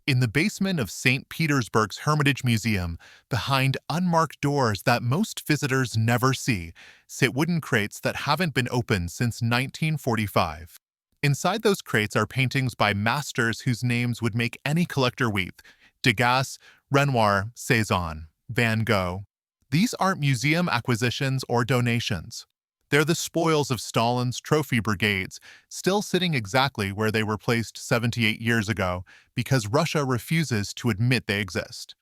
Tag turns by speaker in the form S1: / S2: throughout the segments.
S1: In the basement of St. Petersburg's Hermitage Museum, behind unmarked doors that most visitors never see, sit wooden crates that haven't been opened since 1945. Inside those crates are paintings by masters whose names would make any collector weep: Degas, Renoir, Cezanne, Van Gogh. These aren't museum acquisitions or donations. They're the spoils of Stalin's Trophy Brigades, still sitting exactly where they were placed 78 years ago because Russia refuses to admit they exist.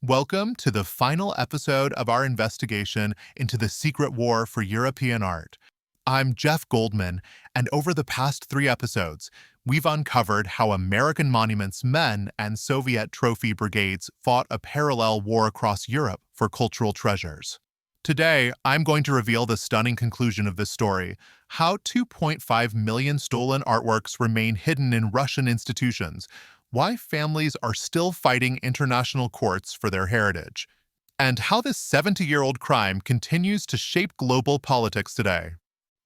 S1: Welcome to the final episode of our investigation into the secret war for European art. I'm Jeff Goldman, and over the past 3 episodes, we've uncovered how American monuments men and Soviet trophy brigades fought a parallel war across Europe for cultural treasures. Today, I'm going to reveal the stunning conclusion of this story: how 2.5 million stolen artworks remain hidden in Russian institutions, why families are still fighting international courts for their heritage, and how this 70-year-old crime continues to shape global politics today.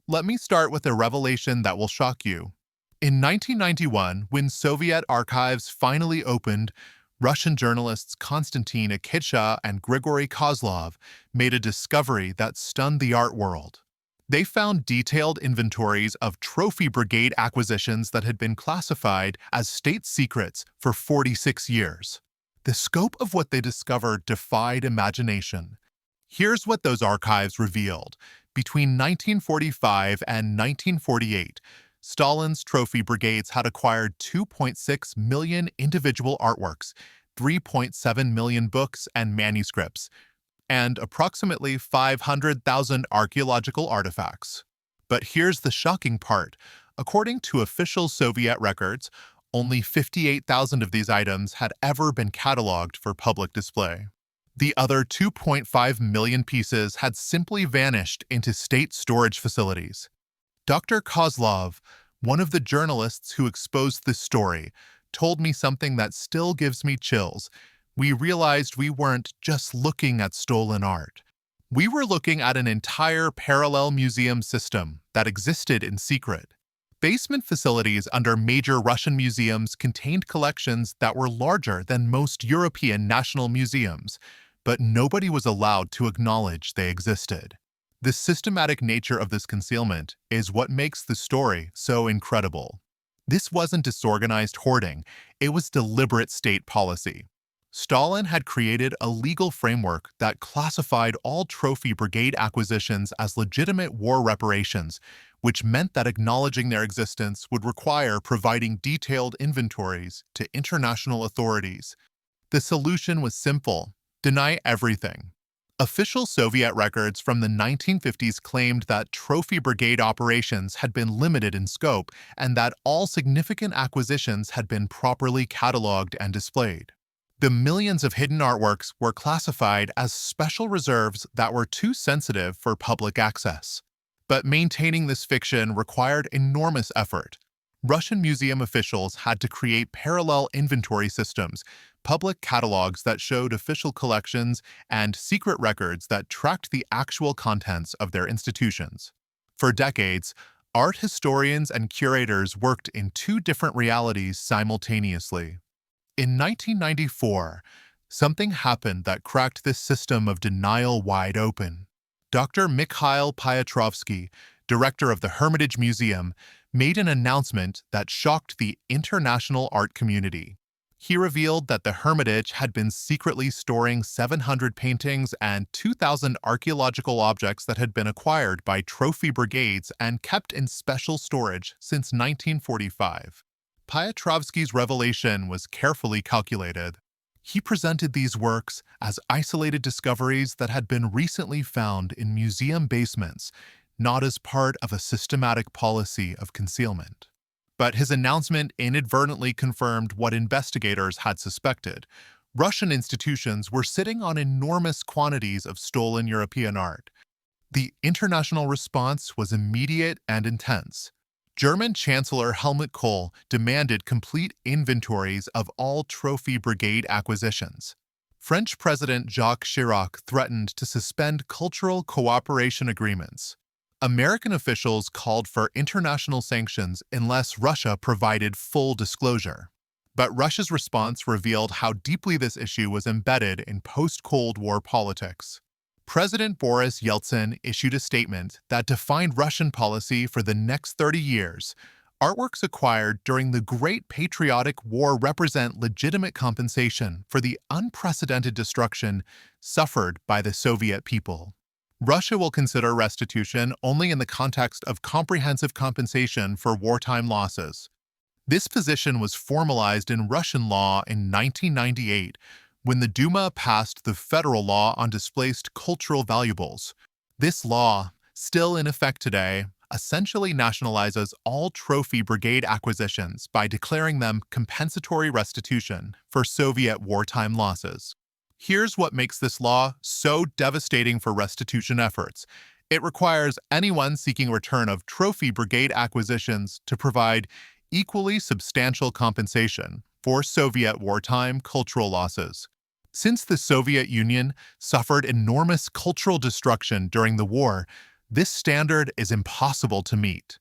S1: Let me start with a revelation that will shock you. In 1991, when Soviet archives finally opened, Russian journalists Konstantin Akitsha and Grigory Kozlov made a discovery that stunned the art world. They found detailed inventories of trophy brigade acquisitions that had been classified as state secrets for 46 years. The scope of what they discovered defied imagination. Here's what those archives revealed. Between 1945 and 1948, Stalin's Trophy Brigades had acquired 2.6 million individual artworks, 3.7 million books and manuscripts, and approximately 500,000 archaeological artifacts. But here's the shocking part. According to official Soviet records, only 58,000 of these items had ever been cataloged for public display. The other 2.5 million pieces had simply vanished into state storage facilities. Dr. Kozlov, one of the journalists who exposed this story, told me something that still gives me chills. We realized we weren't just looking at stolen art. We were looking at an entire parallel museum system that existed in secret. Basement facilities under major Russian museums contained collections that were larger than most European national museums, but nobody was allowed to acknowledge they existed. The systematic nature of this concealment is what makes the story so incredible. This wasn't disorganized hoarding, it was deliberate state policy. Stalin had created a legal framework that classified all trophy brigade acquisitions as legitimate war reparations, which meant that acknowledging their existence would require providing detailed inventories to international authorities. The solution was simple: deny everything. Official Soviet records from the 1950s claimed that trophy brigade operations had been limited in scope and that all significant acquisitions had been properly cataloged and displayed. The millions of hidden artworks were classified as special reserves that were too sensitive for public access. But maintaining this fiction required enormous effort. Russian museum officials had to create parallel inventory systems, public catalogs that showed official collections, and secret records that tracked the actual contents of their institutions. For decades, art historians and curators worked in 2 different realities simultaneously. In 1994, something happened that cracked this system of denial wide open. Dr. Mikhail Piotrovsky, director of the Hermitage Museum, made an announcement that shocked the international art community. He revealed that the Hermitage had been secretly storing 700 paintings and 2,000 archaeological objects that had been acquired by trophy brigades and kept in special storage since 1945. Piotrovsky's revelation was carefully calculated. He presented these works as isolated discoveries that had been recently found in museum basements, not as part of a systematic policy of concealment. But his announcement inadvertently confirmed what investigators had suspected. Russian institutions were sitting on enormous quantities of stolen European art. The international response was immediate and intense. German Chancellor Helmut Kohl demanded complete inventories of all trophy brigade acquisitions. French President Jacques Chirac threatened to suspend cultural cooperation agreements. American officials called for international sanctions unless Russia provided full disclosure. But Russia's response revealed how deeply this issue was embedded in post-Cold War politics. President Boris Yeltsin issued a statement that defined Russian policy for the next 30 years. Artworks acquired during the Great Patriotic War represent legitimate compensation for the unprecedented destruction suffered by the Soviet people. Russia will consider restitution only in the context of comprehensive compensation for wartime losses. This position was formalized in Russian law in 1998 when the Duma passed the federal law on displaced cultural valuables. This law, still in effect today, essentially nationalizes all trophy brigade acquisitions by declaring them compensatory restitution for Soviet wartime losses. Here's what makes this law so devastating for restitution efforts. It requires anyone seeking return of trophy brigade acquisitions to provide equally substantial compensation for Soviet wartime cultural losses. Since the Soviet Union suffered enormous cultural destruction during the war, this standard is impossible to meet.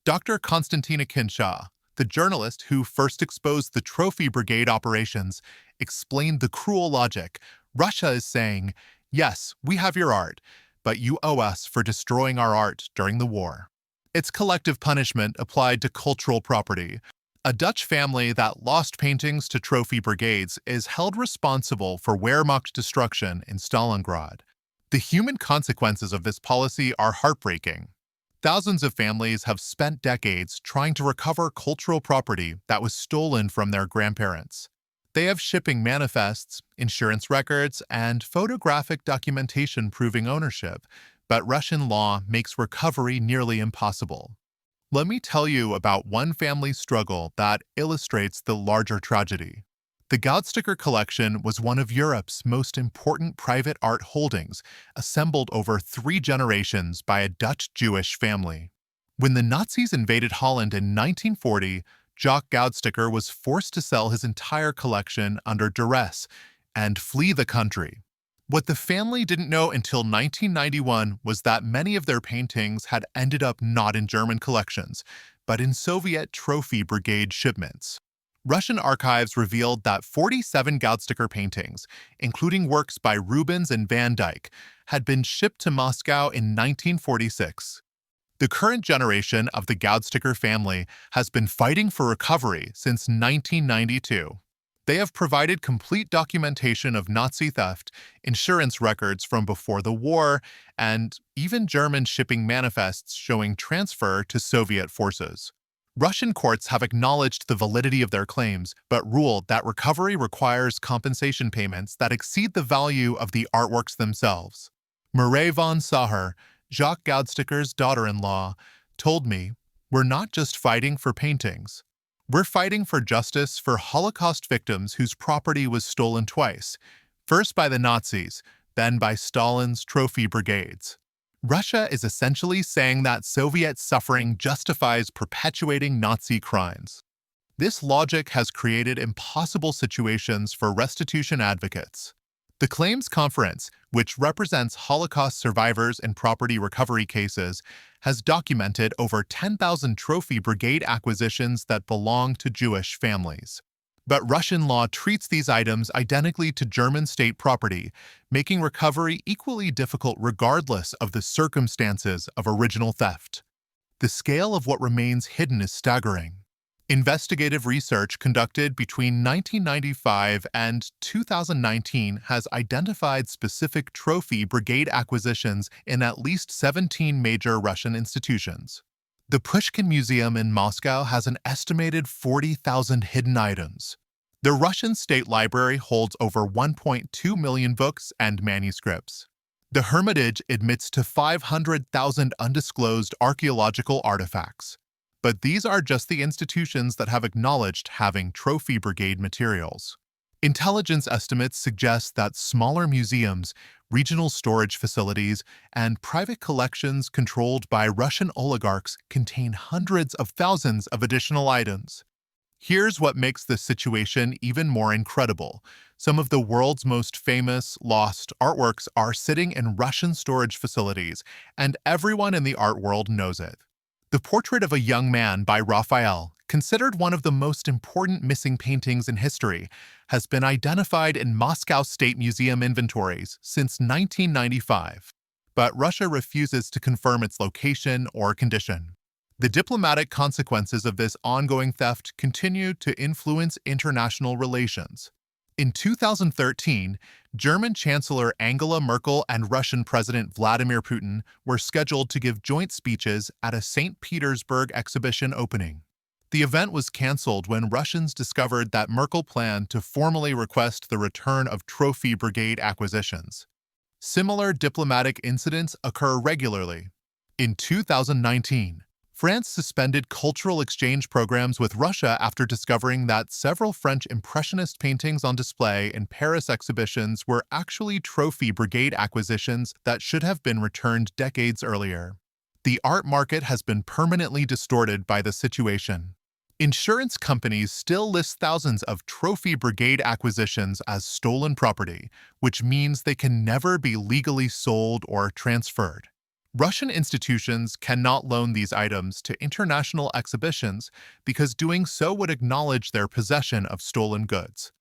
S1: Dr. Konstantina Kinshaw, the journalist who first exposed the Trophy Brigade operations, explained the cruel logic. Russia is saying, yes, we have your art, but you owe us for destroying our art during the war. It's collective punishment applied to cultural property. A Dutch family that lost paintings to trophy brigades is held responsible for Wehrmacht destruction in Stalingrad. The human consequences of this policy are heartbreaking. Thousands of families have spent decades trying to recover cultural property that was stolen from their grandparents. They have shipping manifests, insurance records, and photographic documentation proving ownership, but Russian law makes recovery nearly impossible. Let me tell you about one family's struggle that illustrates the larger tragedy. The Gogh collection was one of Europe's most important private art holdings, assembled over 3 generations by a Dutch Jewish family. When the Nazis invaded Holland in 1940, Jock Gogh was forced to sell his entire collection under duress and flee the country. What the family didn't know until 1991 was that many of their paintings had ended up not in German collections, but in Soviet Trophy Brigade shipments. Russian archives revealed that 47 Gogh paintings, including works by Rubens and Van Dyck, had been shipped to Moscow in 1946. The current generation of the Gogh family has been fighting for recovery since 1992. They have provided complete documentation of Nazi theft, insurance records from before the war, and even German shipping manifests showing transfer to Soviet forces. Russian courts have acknowledged the validity of their claims, but ruled that recovery requires compensation payments that exceed the value of the artworks themselves. Mireille von Sacher, Jacques Gogh daughter-in-law, told me, "We're not just fighting for paintings. We're fighting for justice for Holocaust victims whose property was stolen twice, first by the Nazis, then by Stalin's Trophy Brigades." Russia is essentially saying that Soviet suffering justifies perpetuating Nazi crimes. This logic has created impossible situations for restitution advocates. The Claims Conference, which represents Holocaust survivors in property recovery cases, has documented over 10,000 Trophy Brigade acquisitions that belong to Jewish families. But Russian law treats these items identically to German state property, making recovery equally difficult regardless of the circumstances of original theft. The scale of what remains hidden is staggering. Investigative research conducted between 1995 and 2019 has identified specific Trophy Brigade acquisitions in at least 17 major Russian institutions. The Pushkin Museum in Moscow has an estimated 40,000 hidden items. The Russian State Library holds over 1.2 million books and manuscripts. The Hermitage admits to 500,000 undisclosed archaeological artifacts. But these are just the institutions that have acknowledged having Trophy Brigade materials. Intelligence estimates suggest that smaller museums, regional storage facilities, and private collections controlled by Russian oligarchs contain hundreds of thousands of additional items. Here's what makes this situation even more incredible. Some of the world's most famous lost artworks are sitting in Russian storage facilities, and everyone in the art world knows it. The portrait of a young man by Raphael, considered one of the most important missing paintings in history, has been identified in Moscow State Museum inventories since 1995. But Russia refuses to confirm its location or condition. The diplomatic consequences of this ongoing theft continue to influence international relations. In 2013, German Chancellor Angela Merkel and Russian President Vladimir Putin were scheduled to give joint speeches at a St. Petersburg exhibition opening. The event was cancelled when Russians discovered that Merkel planned to formally request the return of Trophy Brigade acquisitions. Similar diplomatic incidents occur regularly. In 2019, France suspended cultural exchange programs with Russia after discovering that several French Impressionist paintings on display in Paris exhibitions were actually Trophy Brigade acquisitions that should have been returned decades earlier. The art market has been permanently distorted by the situation. Insurance companies still list thousands of Trophy Brigade acquisitions as stolen property, which means they can never be legally sold or transferred. Russian institutions cannot loan these items to international exhibitions because doing so would acknowledge their possession of stolen goods.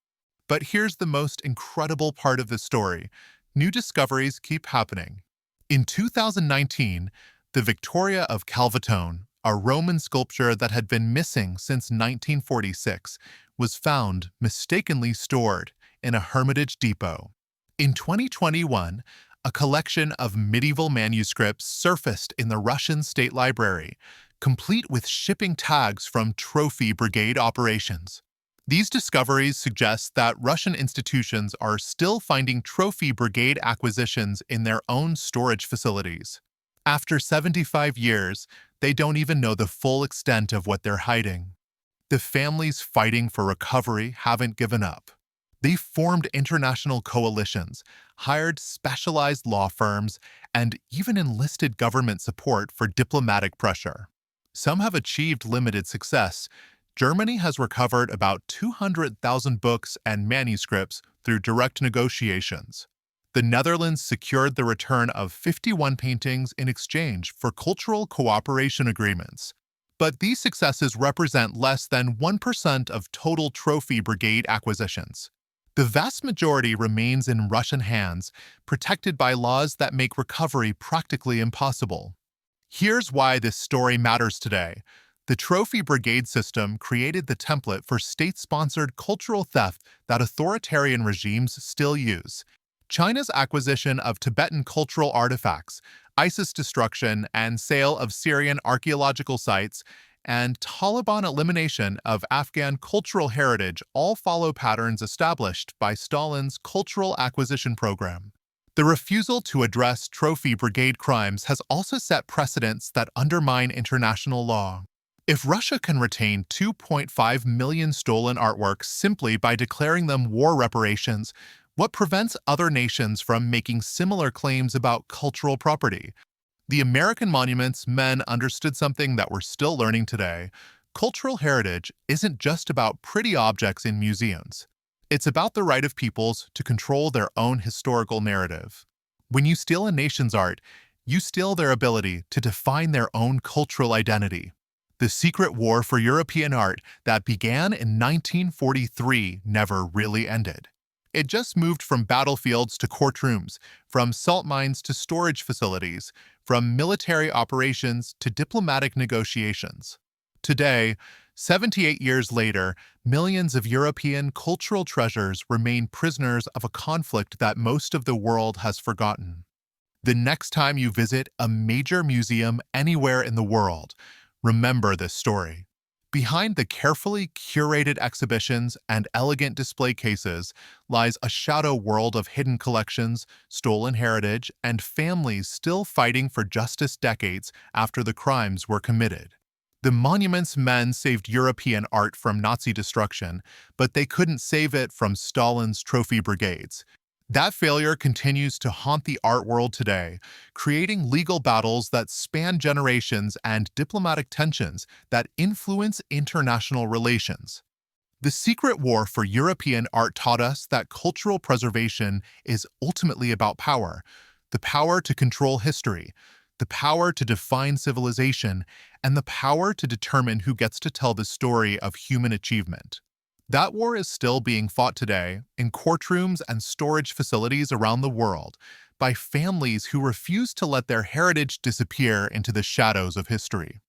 S1: But here's the most incredible part of the story. New discoveries keep happening. In 2019, the Victoria of Calvatone, a Roman sculpture that had been missing since 1946, was found mistakenly stored in a Hermitage depot. In 2021, a collection of medieval manuscripts surfaced in the Russian State Library, complete with shipping tags from Trophy Brigade operations. These discoveries suggest that Russian institutions are still finding Trophy Brigade acquisitions in their own storage facilities. After 75 years, they don't even know the full extent of what they're hiding. The families fighting for recovery haven't given up. They formed international coalitions, hired specialized law firms, and even enlisted government support for diplomatic pressure. Some have achieved limited success. Germany has recovered about 200,000 books and manuscripts through direct negotiations. The Netherlands secured the return of 51 paintings in exchange for cultural cooperation agreements. But these successes represent less than 1% of total Trophy Brigade acquisitions. The vast majority remains in Russian hands, protected by laws that make recovery practically impossible. Here's why this story matters today. The Trophy Brigade system created the template for state-sponsored cultural theft that authoritarian regimes still use. China's acquisition of Tibetan cultural artifacts, ISIS destruction and sale of Syrian archaeological sites, and Taliban elimination of Afghan cultural heritage all follow patterns established by Stalin's cultural acquisition program. The refusal to address Trophy Brigade crimes has also set precedents that undermine international law. If Russia can retain 2.5 million stolen artworks simply by declaring them war reparations, what prevents other nations from making similar claims about cultural property? The American monuments men understood something that we're still learning today. Cultural heritage isn't just about pretty objects in museums. It's about the right of peoples to control their own historical narrative. When you steal a nation's art, you steal their ability to define their own cultural identity. The secret war for European art that began in 1943 never really ended. It just moved from battlefields to courtrooms, from salt mines to storage facilities, from military operations to diplomatic negotiations. Today, 78 years later, millions of European cultural treasures remain prisoners of a conflict that most of the world has forgotten. The next time you visit a major museum anywhere in the world, remember this story. Behind the carefully curated exhibitions and elegant display cases lies a shadow world of hidden collections, stolen heritage, and families still fighting for justice decades after the crimes were committed. The monuments men saved European art from Nazi destruction, but they couldn't save it from Stalin's Trophy Brigades. That failure continues to haunt the art world today, creating legal battles that span generations and diplomatic tensions that influence international relations. The secret war for European art taught us that cultural preservation is ultimately about power, the power to control history, the power to define civilization, and the power to determine who gets to tell the story of human achievement. That war is still being fought today in courtrooms and storage facilities around the world by families who refuse to let their heritage disappear into the shadows of history.